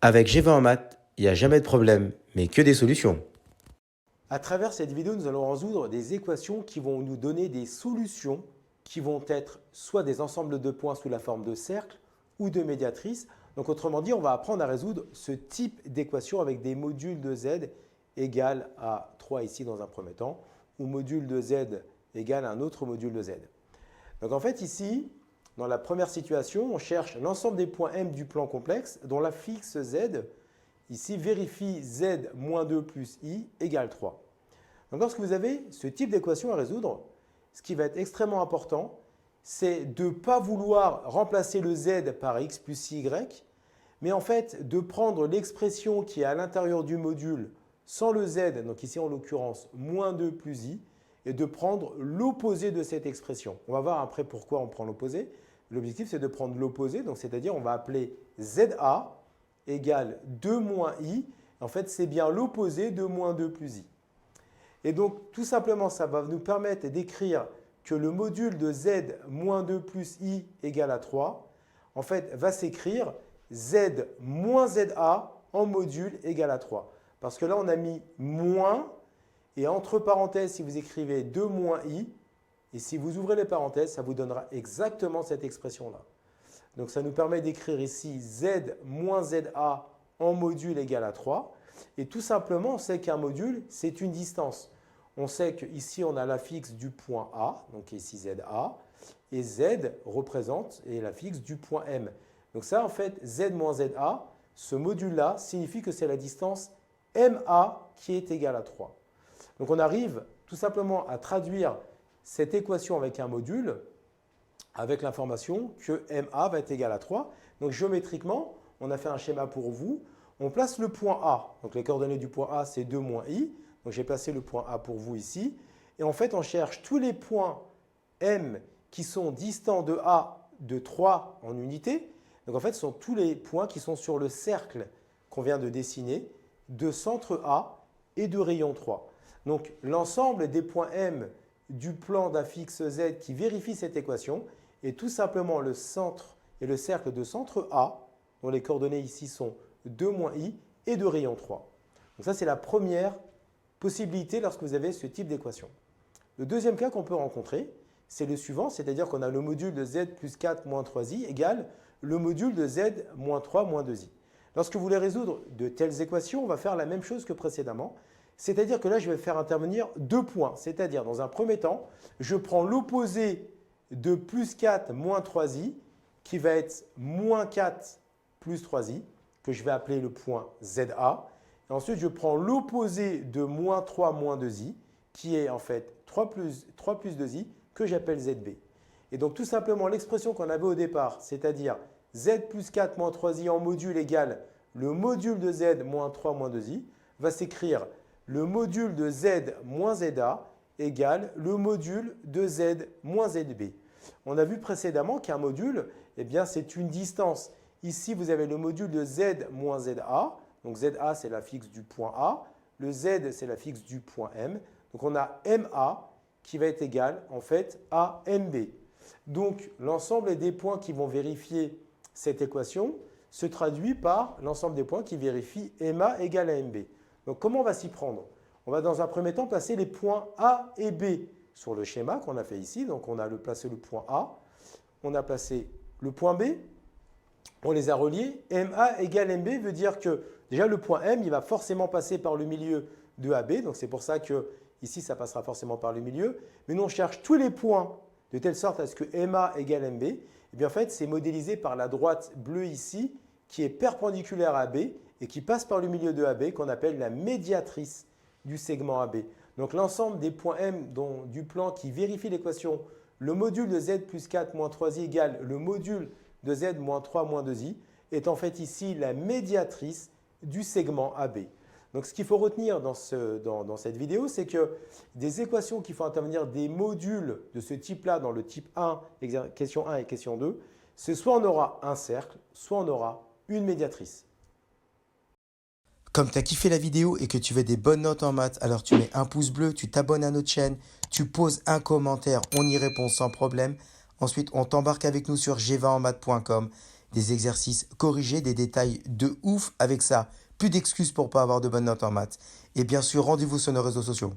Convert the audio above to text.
Avec G20 en maths, il n'y a jamais de problème, mais que des solutions. À travers cette vidéo, nous allons résoudre des équations qui vont nous donner des solutions qui vont être soit des ensembles de points sous la forme de cercles ou de médiatrices. Donc autrement dit, on va apprendre à résoudre ce type d'équation avec des modules de z égal à 3 ici dans un premier temps, ou module de z égal à un autre module de z. Donc en fait ici, dans la première situation, on cherche l'ensemble des points M du plan complexe dont l'affixe z ici vérifie z moins 2 plus i égale 3. Donc lorsque vous avez ce type d'équation à résoudre, ce qui va être extrêmement important, c'est de ne pas vouloir remplacer le z par x plus y, mais en fait de prendre l'expression qui est à l'intérieur du module sans le z, donc ici en l'occurrence moins 2 plus i, et de prendre l'opposé de cette expression. On va voir après pourquoi on prend l'opposé. L'objectif, c'est de prendre l'opposé, donc c'est-à-dire on va appeler za égale 2 moins i. En fait, c'est bien l'opposé de moins 2 plus i. Et donc, tout simplement, ça va nous permettre d'écrire que le module de z moins 2 plus i égale à 3, en fait, va s'écrire z moins za en module égale à 3. Parce que là, on a mis moins, et entre parenthèses, si vous écrivez 2 moins i, et si vous ouvrez les parenthèses, ça vous donnera exactement cette expression-là. Donc ça nous permet d'écrire ici z moins za en module égale à 3. Et tout simplement, on sait qu'un module, c'est une distance. On sait qu'ici, on a l'affixe du point A, donc ici za, et z représente l'affixe du point M. Donc ça, en fait, z moins za, ce module-là signifie que c'est la distance MA qui est égale à 3. Donc on arrive tout simplement à traduire cette équation avec un module avec l'information que MA va être égal à 3. Donc géométriquement, on a fait un schéma pour vous. On place le point A. Donc les coordonnées du point A, c'est 2 moins i. Donc j'ai placé le point A pour vous ici. Et en fait, on cherche tous les points M qui sont distants de A de 3 en unité. Donc en fait, ce sont tous les points qui sont sur le cercle qu'on vient de dessiner de centre A et de rayon 3. Donc l'ensemble des points M du plan d'affixe Z qui vérifie cette équation est tout simplement le centre et le cercle de centre A, dont les coordonnées ici sont 2 moins i, et de rayon 3. Donc ça, c'est la première possibilité lorsque vous avez ce type d'équation. Le deuxième cas qu'on peut rencontrer, c'est le suivant, c'est-à-dire qu'on a le module de z plus 4 moins 3i égale le module de z moins 3 moins 2i. Lorsque vous voulez résoudre de telles équations, on va faire la même chose que précédemment. C'est-à-dire que là, je vais faire intervenir deux points. C'est-à-dire, dans un premier temps, je prends l'opposé de plus 4 moins 3i, qui va être moins 4 plus 3i, que je vais appeler le point ZA. Et ensuite, je prends l'opposé de moins 3 moins 2i, qui est en fait 3 plus 2i, que j'appelle ZB. Et donc, tout simplement, l'expression qu'on avait au départ, c'est-à-dire z plus 4 moins 3i en module égale le module de z moins 3 moins 2i, va s'écrire le module de z moins za égale le module de z moins zb. On a vu précédemment qu'un module, eh bien, c'est une distance. Ici, vous avez le module de z moins za. Donc za, c'est l'affixe du point A. Le z, c'est l'affixe du point M. Donc on a ma qui va être égal en fait à mb. Donc l'ensemble des points qui vont vérifier cette équation se traduit par l'ensemble des points qui vérifient ma égale à mb. Donc comment on va s'y prendre? On va dans un premier temps placer les points A et B sur le schéma qu'on a fait ici. Donc on a placé le point A, on a placé le point B, on les a reliés. MA égale MB veut dire que déjà le point M, il va forcément passer par le milieu de AB. Donc c'est pour ça que ici, ça passera forcément par le milieu. Mais nous, on cherche tous les points de telle sorte à ce que MA égale MB. Et bien en fait, c'est modélisé par la droite bleue ici qui est perpendiculaire à AB et qui passe par le milieu de AB qu'on appelle la médiatrice du segment AB. Donc l'ensemble des points M du plan qui vérifie l'équation, le module de z plus 4 moins 3i égale le module de z moins 3 moins 2i, est en fait ici la médiatrice du segment AB. Donc ce qu'il faut retenir dans cette vidéo, c'est que des équations qui font intervenir des modules de ce type-là dans le type 1, question 1 et question 2, c'est soit on aura un cercle, soit on aura une médiatrice. Comme tu as kiffé la vidéo et que tu veux des bonnes notes en maths, alors tu mets un pouce bleu, tu t'abonnes à notre chaîne, tu poses un commentaire, on y répond sans problème. Ensuite, on t'embarque avec nous sur g20enmaths.com des exercices corrigés, des détails de ouf avec ça. Plus d'excuses pour pas avoir de bonnes notes en maths. Et bien sûr, rendez-vous sur nos réseaux sociaux.